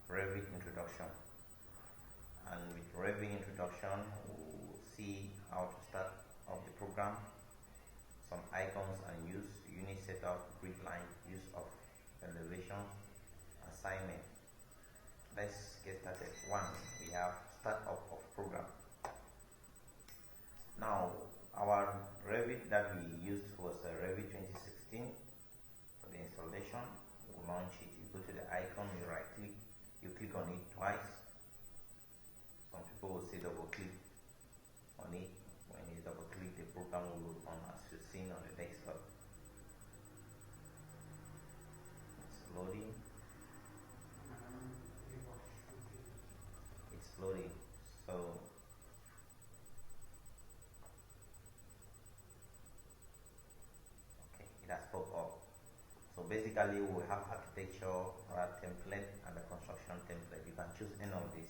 Revit introduction. And with Revit introduction, we'll see how to start up the program, some icons and use, unit setup, grid line, use of elevation, assignment. Let's get started. One, we have start up of program. Now, our Revit that we used was Revit 2016 for the installation. We'll launch it. You go to the icon, you right click, you click on it twice. Some people will say double click on it. When you double click, the program will load on as you've seen on the desktop. It's loading. It's loading. So okay, it has popped up. So basically we have architecture template and the construction template. You can choose any of these.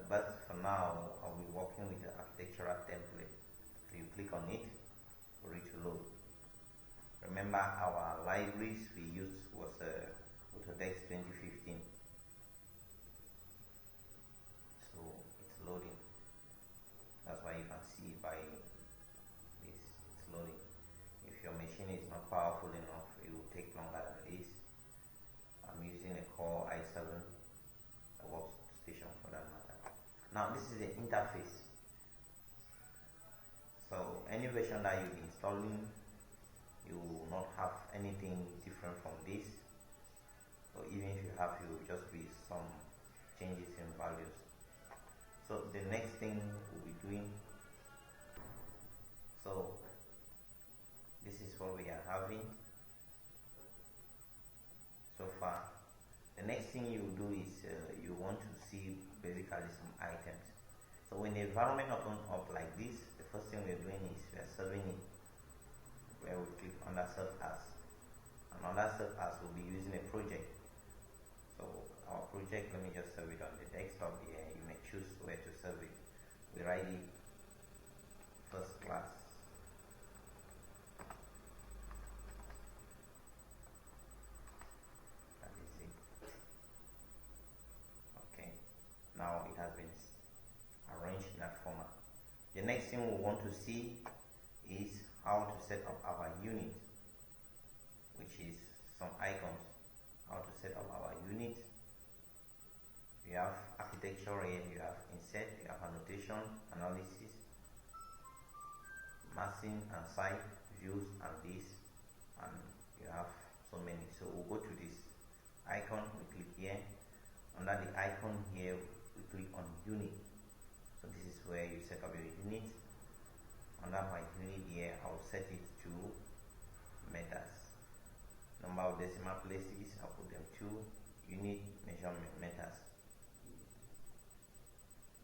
But for now, I'll be working with the architectural template. So you click on it for it to load. Remember, our libraries we used was Autodesk 2015. So it's loading. That's why you can see by this, it's loading. If your machine is not powerful enough, it will take longer than this. I'm using a Core i7, a workstation for that matter. Now this is the interface. So any version that you'll be installing, you will not have anything different from this. So even if you have, you will just be some changes in values. So the next thing we'll be doing, so this is what we are having so far. The next thing you do is you want to see basically some items. So when the environment opens up like this, the first thing we're doing is we're serving it, where we click on that serve as. And on that serve as, we'll be using a project. So our project, let me just serve it on the desktop here. You may choose where to serve it. We write it first class. That is it. Okay. Now it has been arranged in that format. The next thing we want to see is how to set up our unit, which is some icons. How to set up our unit. You have architecture here, you have insert, you have annotation, analysis, massing and site, views and this, and you have so many. So we'll go to this icon, we click here. Under the icon here, we click on unit. So this is where you set up your unit. Under my unit here, I'll set it to meters. Number of decimal places, I'll put them to unit measurement meters.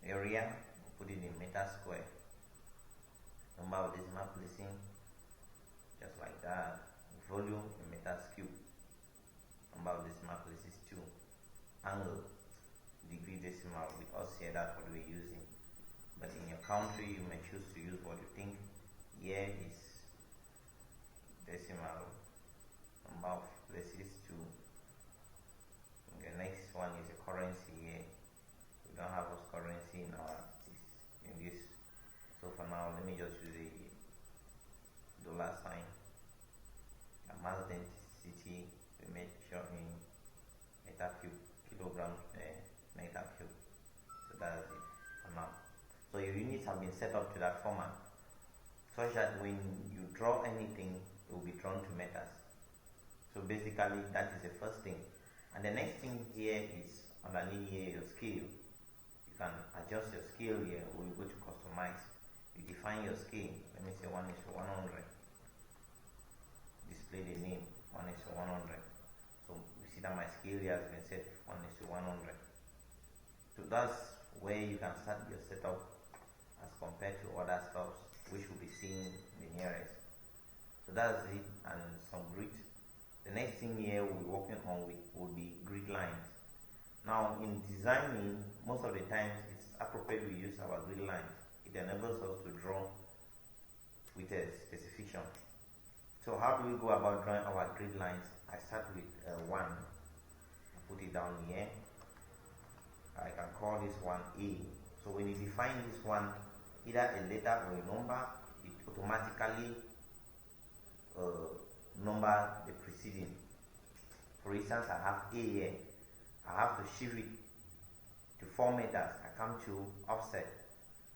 Area, I'll put it in meter square. Number of decimal placing, just like that. Volume in meters cube. Number of decimal places 2. Angle, degree decimal. With us here, that's what we're using. But in your country, you may choose to use what you think. Here is decimal. Number of places 2. The next one is a currency here. We don't have a currency in this. So for now, let me just use the dollar sign. A mass density we measure in meter cube, kilograms meter cube. So that's it for now. So your units have been set up to that format, such that when you draw anything, it will be drawn to meters. So basically, that is the first thing. And the next thing here is underneath here, your scale. You can adjust your scale here. We'll go to customize. You define your scale. Let me say 1:100. Display the name 1:100. So you see that my scale here has been set 1:100. So that's where you can start your setup as compared to other stuff which will be seen the nearest. So that's it, and some grid. The next thing here we'll be working on would be grid lines. Now in designing, most of the times it's appropriate we use our grid lines. It enables us to draw with a specification. So how do we go about drawing our grid lines? I start with 1. I put it down here. I can call this one A. So when you define this one, either a letter or a number, it automatically number the preceding. For instance, I have A here. I have to shift it to 4 meters. I come to offset.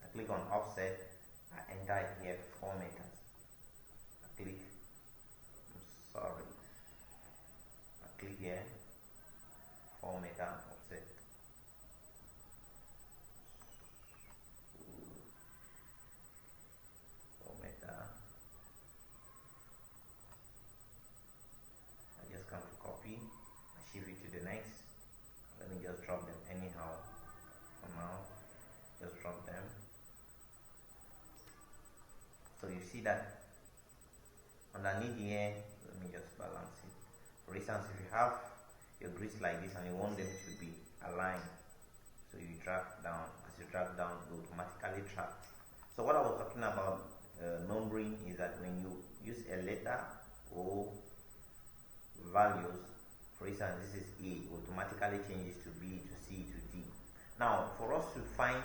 I click on offset. I enter it here 4 meters. I click. I'm sorry. I click here 4 meter offset. 4 meter. I just come to copy. I shift it to the next. Let me just drop them anyhow. For now, just drop them. So you see that underneath here, let me just balance it. For instance, if you have your grids like this and you want them to be aligned, so you drag down. As you drag down, it will automatically track. So what I was talking about numbering is that when you use a letter or values, for instance, this is A, automatically changes to B, to C, to D. Now, for us to find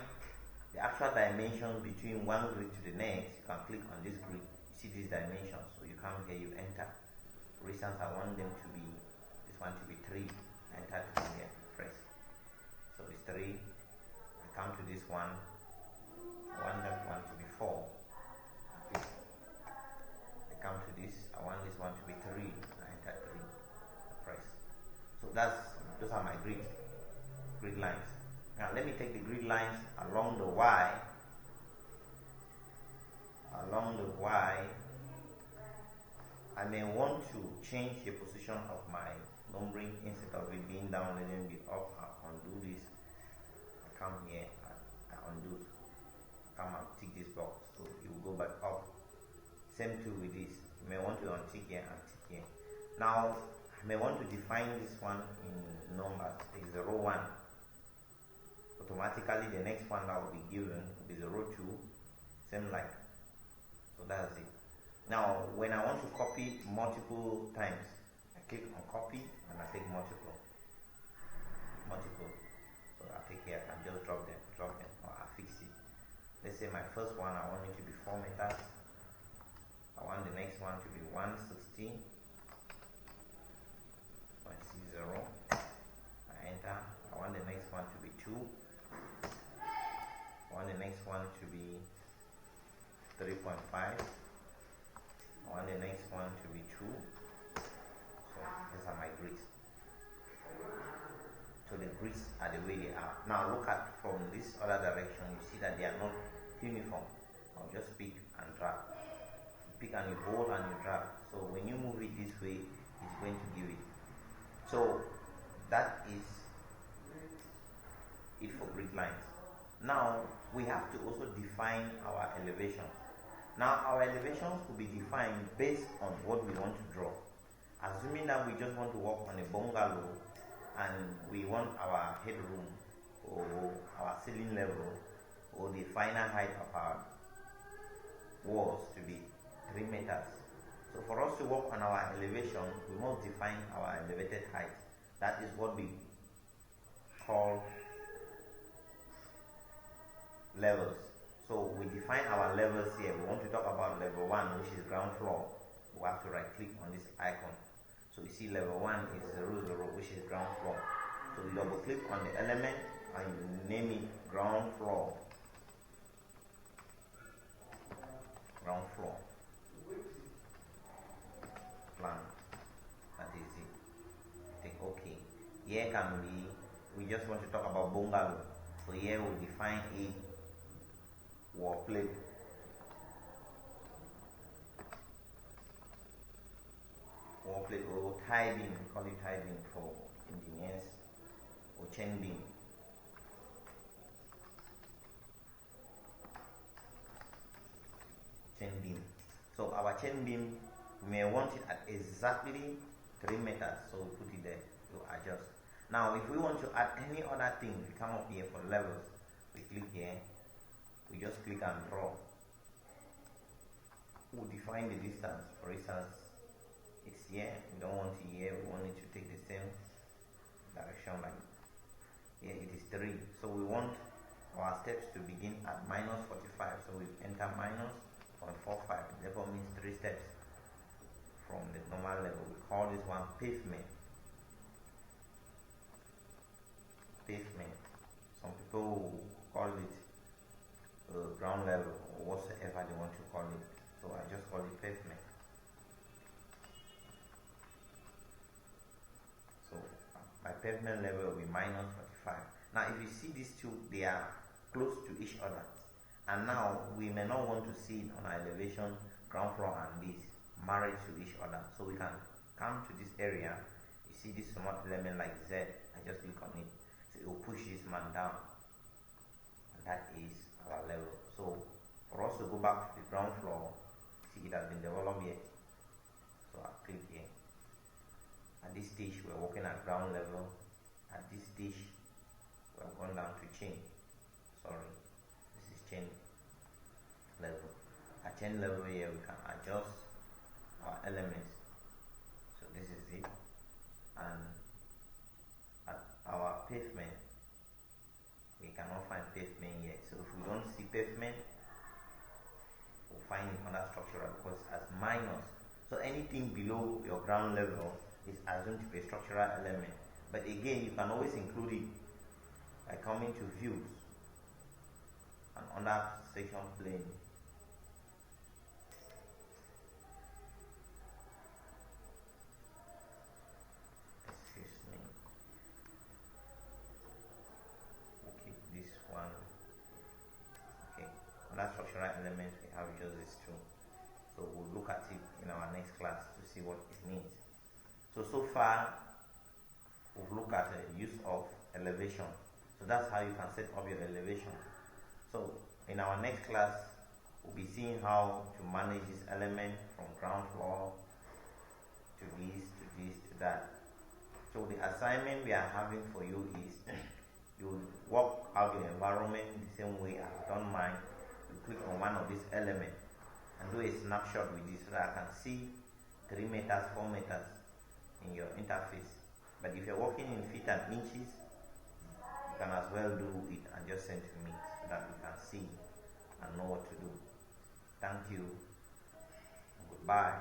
the actual dimensions between one grid to the next, you can click on this grid. You see these dimensions. So you come here, you enter. For instance, I want them to be, this one to be 3. I enter 3 here, press. So it's 3. I come to this one. I want that one to be 4. I come to this. I want this one to be 3. I enter 3. Press. So those are my grid lines. Now let me take the grid lines along the Y. Along the Y, I may want to change the position of my numbering. Instead of it being down, let it be up. I undo this. I come here, I undo. I come and tick this box, so it will go back up. Same too with this. You may want to untick here and tick here. Now I may want to define this one in numbers. It's 0, 1. Automatically the next one that will be given will be 0, 2. Same like. So that's it. Now when I want to copy multiple times, I click on copy and I take multiple. So I take here and just drop them, or I fix it. Let's say my first one, I want it to be 4 meters. I want the next one to be 160.60. I enter. I want the next one to be 2. I want the next one to be 3.5. I want the next one to be 2. So these are my grids. So the grids are the way they are. Now look at from this other direction. You see that they are not uniform. I'll just pick and drag. You pick and you hold and you drag. So when you move it this way, it's going to give it. So that is it for grid lines. Now we have to also define our elevations. Now our elevations will be defined based on what we want to draw. Assuming that we just want to work on a bungalow and we want our headroom or our ceiling level or the final height of our walls to be 3 meters. So for us to work on our elevation, we must define our elevated height. That is what we call levels. So we define our levels here. We want to talk about level 1, which is ground floor. We have to right click on this icon. So you see level 1 is 00, which is ground floor. So you double click on the element and you name it ground floor. Ground floor. Plan. That is it. Take OK. Here can be, we just want to talk about bungalow. So here we define a wall plate. Wall plate or tie beam, we call it tie beam for engineers, or chain beam. Chain beam. So our chain beam, we may want it at exactly 3 meters, so we put it there to adjust. Now if we want to add any other thing, we come up here for levels, we click here, we just click and draw. We'll define the distance. For instance, it's here, we don't want it here, we want it to take the same direction like Here it is 3. So we want our steps to begin at minus 45. So we enter minus 0.45. Therefore means 3 steps from the normal level. We call this one pavement. Pavement. Some people call it ground level or whatsoever they want to call it. So I just call it pavement. So my pavement level will be minus 45. Now if you see these two, they are close to each other. And now we may not want to see it on our elevation, ground floor and this married to each other. So we can come to this area. You see this small element like Z. I just click on it. So it will push this man down. And that is our level. So for us to go back to the ground floor, see it has been developed yet. So I click here. At this stage we're working at ground level. At this stage we're going down to chain. Sorry, this is chain level. At chain level here we can adjust our elements. So this is it. And at our pavement, we cannot find pavement yet. So if we don't see pavement, we'll find it under structural because as minus. So anything below your ground level is assumed to be a structural element. But again, you can always include it by coming to views and under section plane. Excuse me. We'll keep this one. Okay. Under structural elements, we have just these two. So we'll look at it in our next class to see what it means. So far, we've looked at the use of elevation. So that's how you can set up your elevation. So in our next class, we'll be seeing how to manage this element from ground floor to this, to this, to that. So the assignment we are having for you is you work out your environment the same way I've done mine. You click on one of these elements and do a snapshot with this so that I can see 3 meters, 4 meters in your interface. But if you're working in feet and inches, you can as well do it and just send to me so that you can see and know what to do. Thank you. Goodbye.